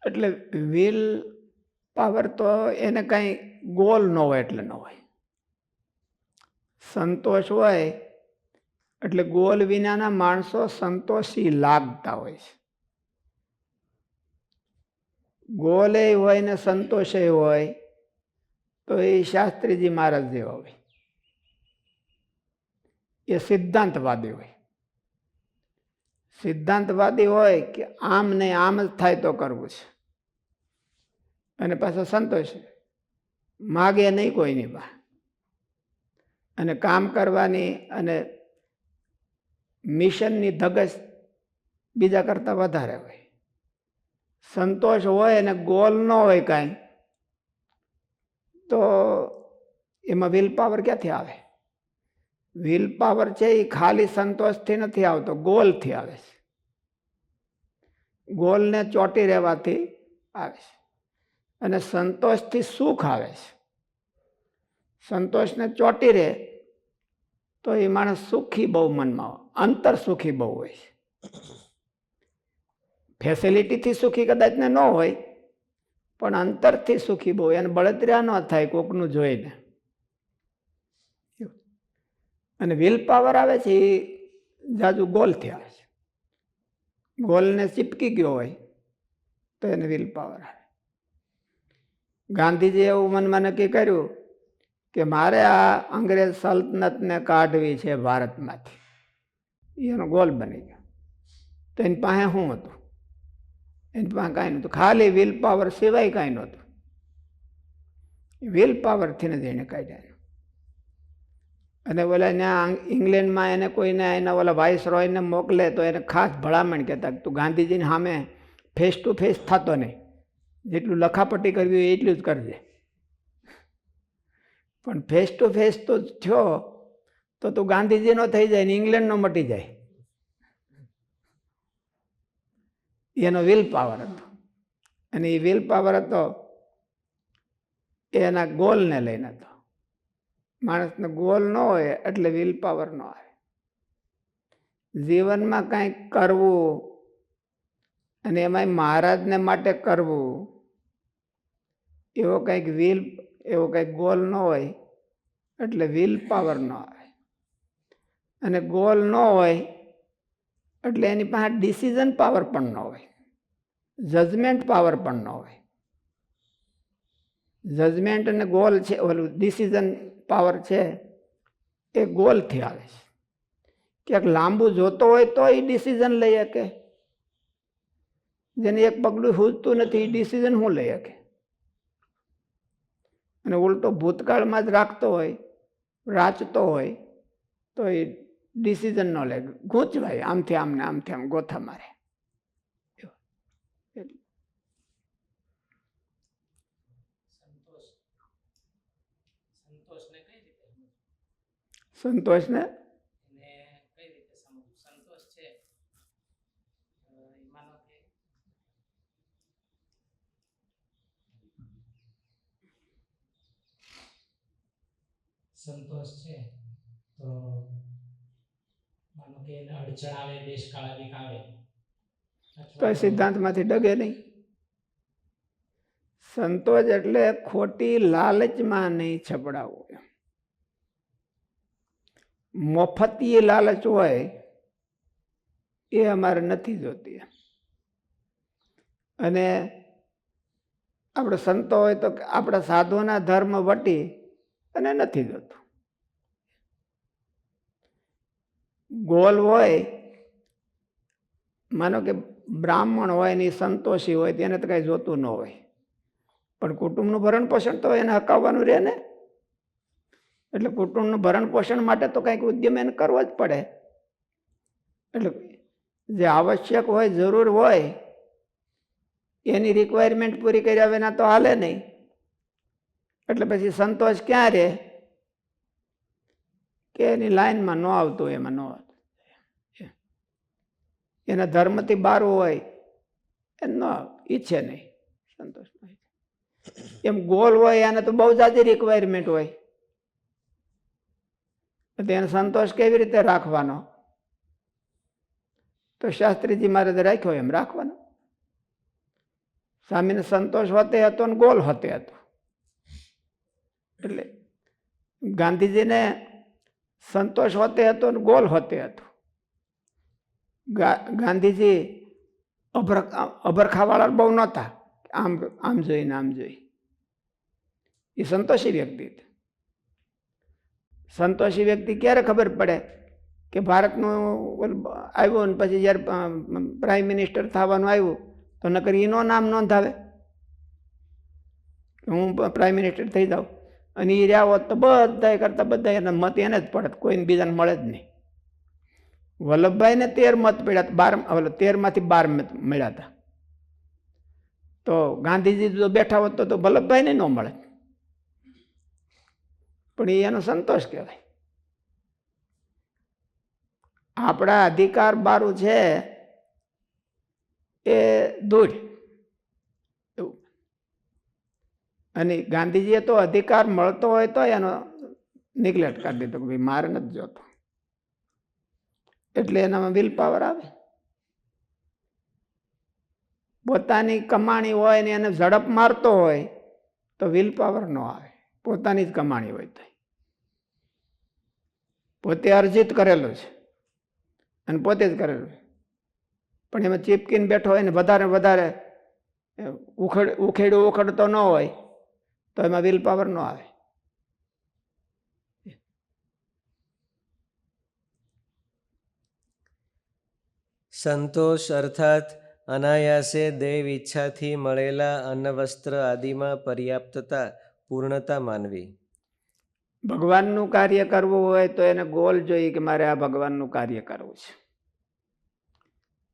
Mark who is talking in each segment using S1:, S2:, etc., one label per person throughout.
S1: એટલે will power તો એને કાંઈ ગોલ ન હોય એટલે ન હોય. સંતોષ હોય એટલે ગોલ વિનાના માણસો સંતોષી લાગતા હોય છે. ગોલે હોય ને સંતોષે હોય તો એ શાસ્ત્રીજી મહારાજ જેવા હોય, એ સિદ્ધાંતવાદી હોય. સિદ્ધાંતવાદી હોય કે આમ નહીં આમ જ થાય તો કરવું છે, અને પાછો સંતોષ માગે નહીં કોઈની પાસે, અને કામ કરવાની અને મિશનની ધગશ બીજા કરતાં વધારે હોય. સંતોષ હોય અને ગોલ ન હોય કાંઈ તો એમાં વિલ પાવર ક્યાંથી આવે? વિલ પાવર છે એ ખાલી સંતોષથી નથી આવતો, ગોલથી આવે છે. ગોલને ચોંટી રહેવાથી આવે છે. અને સંતોષથી સુખ આવે છે. સંતોષને ચોંટી રહે તો એ માણસ સુખી બહુ મનમાં, અંતર સુખી બહુ હોય છે. ફેસિલિટીથી સુખી કદાચ ને ન હોય, પણ અંતરથી સુખી બહુ. એને બળતરા ન થાય કોકનું જોઈને. અને વિલ પાવર આવે છે એ જાજુ ગોલથી આવે છે. ગોલને ચીપકી ગયો હોય તો એને વિલ પાવર આવે. ગાંધીજીએ એવું મનમાં નક્કી કર્યું કે મારે આ અંગ્રેજ સલ્તનતને કાઢવી છે ભારતમાંથી. એનો ગોલ બની ગયો. તો એની પાસે શું હતું? એની પાસે કાંઈ નહોતું, ખાલી વિલ પાવર સિવાય કાંઈ નહોતું. વિલ પાવરથી જ એને કાઢ્યા. અને ઓલા ત્યાં ઇંગ્લેન્ડમાં એને કોઈને એના ઓલા વાઇસરોયને મોકલે તો એને ખાસ ભલામણ કહેતા તું ગાંધીજીની સામે ફેસ ટુ ફેસ થતો નહીં, જેટલું લખાપટ્ટી કરવી હોય એટલું જ કરજે. પણ ફેસ ટુ ફેસ તો થયો તો તું ગાંધીજીનો થઈ જાય ને ઇંગ્લેન્ડનો મટી જાય. એનો વિલ પાવર હતો. અને એ વિલ પાવર હતો એના ગોલને લઈને હતો. માણસને ગોલ ન હોય એટલે વિલ પાવર ન આવે. જીવનમાં કાંઈક કરવું અને એમાં મહારાજને માટે કરવું, એવો કંઈક એવો કંઈક ગોલ ન હોય એટલે વિલ પાવર ન આવે. અને ગોલ ન હોય એટલે એની પાસે ડિસિઝન પાવર પણ ન હોય, જજમેન્ટ પાવર પણ ન હોય. જજમેન્ટ અને ગોલ છે, ઓલું ડિસિઝન પાવર છે એ ગોલથી આવે છે. ક્યાંક લાંબુ જોતો હોય તો એ ડિસિઝન લઈ શકે. જેને એક પગલું સૂઝતું નથી એ ડિસિઝન શું લઈ શકે? અને ઉલટો ભૂતકાળમાં જ રાખતો હોય, રાચતો હોય તો એ ડિસિઝન ન લે, ગૂંચવાય, આમથી આમને આમથી આમ ગોથા મારે. સંતોષને
S2: સંતોષ છે તો માનો કે એને અડચણ આવે, દેશકાળ આવે
S1: તો સિદ્ધાંતમાંથી ડગે નહીં. સંતોષ એટલે ખોટી લાલચમાં નહીં છપડાવવું. મફતી લાલચ હોય એ અમારે નથી જોતી. અને આપણે સંતો હોય તો આપણા સાધુના ધર્મ વટી અને નથી જોતું. ગોલ હોય, માનો કે બ્રાહ્મણ હોય ને સંતોષી હોય તેને તો કાંઈ જોતું ન હોય, પણ કુટુંબનું ભરણ પોષણ તો એને હકાવવાનું રહે ને. એટલે કુટુંબનું ભરણ પોષણ માટે તો કંઈક ઉદ્યમ એને કરવો જ પડે. એટલે જે આવશ્યક હોય, જરૂર હોય, એની રિક્વાયરમેન્ટ પૂરી કર્યા વિના તો હાલે નહીં. એટલે પછી સંતોષ ક્યાં રહે કે એની લાઈનમાં ન આવતું, એમાં ન આવતું. એના ધર્મથી બહાર હોય એ ન ઈચ્છે નહીં, સંતોષ નહીં. એમ ગોલ હોય એને તો બહુ જાજી રિક્વાયરમેન્ટ હોય, એને સંતોષ કેવી રીતે રાખવાનો? તો શાસ્ત્રીજી મહારાજે રાખ્યો એમ રાખવાનો. સ્વામીને સંતોષ હોતે હતો ને ગોલ હોતે હતો. એટલે ગાંધીજીને સંતોષ હોતે હતો ને ગોલ હોતે હતો. ગાંધીજી અભરખાવાળા બહુ નહોતા, આમ આમ જોઈને આમ જોઈ. એ સંતોષી વ્યક્તિ હતી. સંતોષી વ્યક્તિ ક્યારે ખબર પડે કે ભારતનું આવ્યું ને પછી જ્યારે પ્રાઇમ મિનિસ્ટર થવાનું આવ્યું તો નકર એનો નામ નોંધાવે કે હું પ્રાઇમ મિનિસ્ટર થઈ જાઉં, અને એ રહ્યા હોત તો બધા કરતા બધા એના મત એને જ પડે, કોઈને બીજાને મળે જ નહીં. વલ્લભભાઈને 13 મત પડ્યા, 13માંથી 12 મત મળ્યા હતા. તો ગાંધીજી જો બેઠા હોત તો વલ્લભભાઈને ન મળે. પણ એ એનો સંતોષ કહેવાય. આપણા અધિકાર બારું છે એ દૂર એવું. અને ગાંધીજીએ તો અધિકાર મળતો હોય તો એનો નિગ્લેક્ટ કરી દીધો કે ભાઈ મારે નથી જોતો. એટલે એનામાં વિલ પાવર આવે. પોતાની કમાણી હોય ને એને ઝડપ મારતો હોય તો વિલ પાવર ન આવે. પોતાની જ કમાણી હોય તો પોતે અર્જિત કરેલું છે અને પોતે જ કરેલું છે, પણ એમાં ચીપકીને બેઠો હોય ને વધારે વધારે ઉખેડતો ન હોય તો એમાં વિલ પાવર ન આવે.
S3: સંતોષ અર્થાત અનાયાસે દૈવ ઈચ્છાથી મળેલા અન્ન વસ્ત્ર આદિમાં પર્યાપ્તતા, પૂર્ણતા માનવી.
S1: ભગવાનનું કાર્ય કરવું હોય તો એને ગોલ જોઈએ કે મારે આ ભગવાનનું કાર્ય કરવું છે.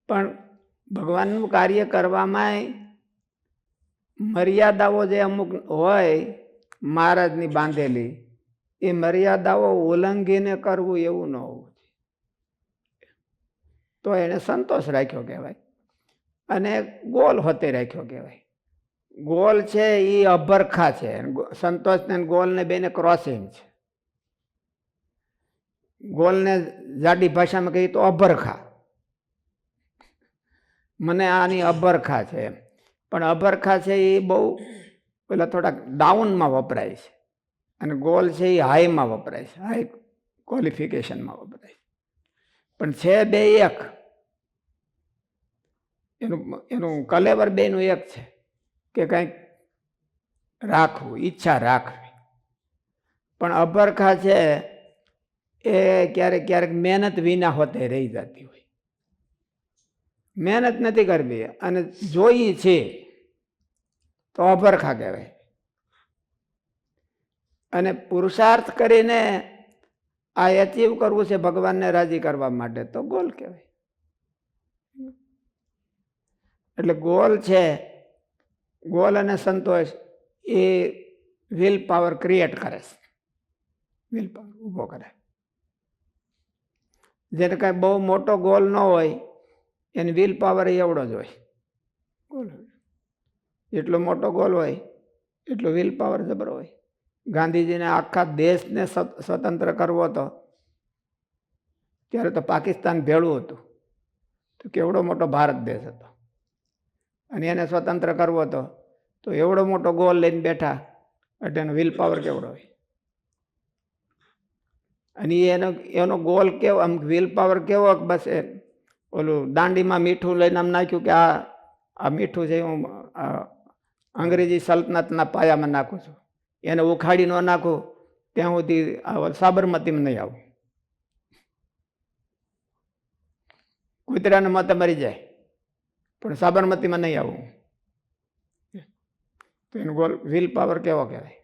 S1: પણ ભગવાનનું કાર્ય કરવામાં મર્યાદાઓ જે અમુક હોય મહારાજની બાંધેલી, એ મર્યાદાઓ ઉલ્લંઘીને કરવું એવું ન હોવું જોઈએ. તો એને સંતોષ રાખ્યો કહેવાય અને ગોલ હોતે રાખ્યો કહેવાય. ગોલ છે એ અભરખા છે, સંતોષ ને ગોલ ને બેને ક્રોસિંગ છે. ગોલ ને જાડી ભાષામાં કહીએ તો અભરખા, મને આની અભરખા છે એમ. પણ અભરખા છે એ બહુ પેલા થોડાક ડાઉનમાં વપરાય છે, અને ગોલ છે એ હાઈમાં વપરાય છે, હાઈ ક્વોલિફિકેશનમાં વપરાય છે. પણ છે બે એક, એનું કલેવર બેનું એક છે કે કંઈક રાખવું, ઈચ્છા રાખવી. પણ અભરખા છે એ ક્યારેક ક્યારેક મહેનત વિના હોતે રહી જતી હોય. મહેનત નથી કરવી અને જોઈ છે તો અભરખા કહેવાય. અને પુરુષાર્થ કરીને આ એચીવ કરવું છે ભગવાનને રાજી કરવા માટે તો ગોલ કહેવાય. એટલે ગોલ છે, ગોલ અને સંતોષ એ વિલ પાવર ક્રિએટ કરે છે, વિલ પાવર ઊભો કરે. જેને કાંઈ બહુ મોટો ગોલ ન હોય એની વિલ પાવર એવડો જ હોય. ગોલ જેટલો મોટો ગોલ હોય એટલો વિલ પાવર જબરો હોય. ગાંધીજીને આખા દેશને સ્વતંત્ર કરવો હતો ત્યારે તો પાકિસ્તાન ભેળું હતું, તો કેવડો મોટો ભારત દેશ હતો, અને એને સ્વતંત્ર કરવો હતો તો એવડો મોટો ગોલ લઈને બેઠા, એટલે એનો વિલ પાવર કેવડો હોય. અને એનો ગોલ કેવો, આમ વિલ પાવર કેવો, બસ ઓલું દાંડીમાં મીઠું લઈને આમ નાખ્યું કે આ મીઠું છે હું અંગ્રેજી સલ્તનતના પાયામાં નાખું છું, એને ઉખાડી ન નાખું ત્યાં સુધી સાબરમતીમાં નહીં આવું. કૂતરાને મતે મરી જાય પણ સાબરમતીમાં નહીં આવું. તો એનો ગોલ વિલ પાવર કેવો કહેવાય.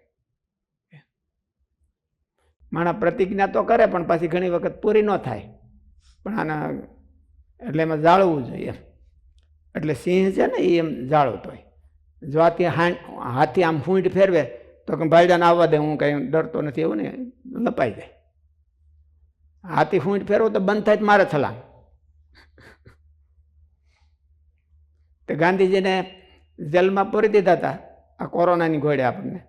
S1: માણસ પ્રતિજ્ઞા તો કરે પણ પાછી ઘણી વખત પૂરી ન થાય, પણ આના એટલે એમાં જાળવવું જોઈએ. એટલે સિંહ છે ને એ એમ જાળવતો હોય. જો હાથી આમ ફૂંટ ફેરવે તો કે ભાઈડાને આવવા દે, હું કંઈ ડરતો નથી, એવું ને લપાઈ જાય. હાથી ફૂંટ ફેરવો તો બંધ થાય મારે છલાંગ. તો ગાંધીજીને જેલમાં પૂરી દીધા હતા આ કોરોનાની ઘોડે આપણને,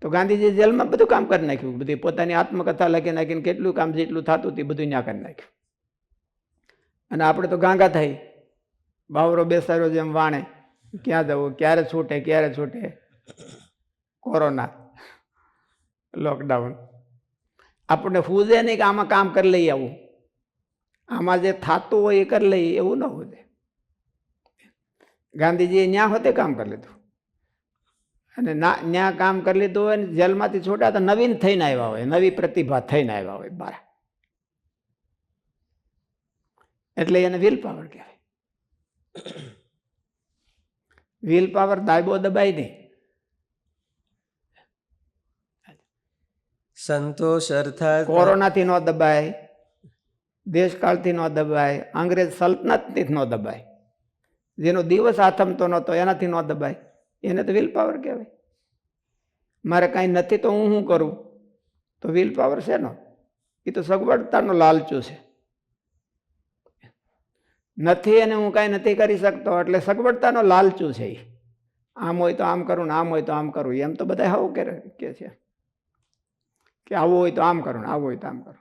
S1: તો ગાંધીજી જેલમાં બધું કામ કરી નાખ્યું, બધી પોતાની આત્મકથા લખી નાખીને કેટલું કામ જેટલું થતું હતું બધું ત્યાં કરી નાખ્યું. અને આપણે તો ગાંગા થઈ બાવરો બેસાડ્યો જેમ વાણે, ક્યાં જવું, ક્યારે છૂટે કોરોના, લોકડાઉન. આપણને ફૂજે નહીં કે આમાં કામ કરી લઈએ, આવું આમાં જે થતું હોય એ કરી લઈએ, એવું ન હોતે. ગાંધીજીએ ન્યા હોતે કામ કરી લીધું, અને ન્યા કામ કરી લીધું હોય ને જેલમાંથી છૂટ્યા તો નવીન થઈને આવ્યા હોય, નવી પ્રતિભા થઈને આવ્યા હોય બહાર. એટલે એને વિલ પાવર કહેવાય. વિલ પાવર દાયબો દબાય નહીં.
S3: સંતોષ અર્થાત
S1: કોરોનાથી ન દબાય, દેશકાળથી ન દબાય, અંગ્રેજ સલ્તનતથી ન દબાય, જેનો દિવસ આથમતો નહોતો એનાથી ન દબાય. એને તો વિલ પાવર કહેવાય. મારે કાંઈ નથી તો હું શું કરું? તો વિલ પાવર છે નો, એ તો સગવડતાનો લાલચું છે. નથી અને હું કાંઈ નથી કરી શકતો એટલે સગવડતાનો લાલચું છે. આમ હોય તો આમ કરું ને આમ હોય તો આમ કરું, એમ તો બધા આવું કે છે કે આવું હોય તો આમ કરું ને આવું હોય તો આમ કરું.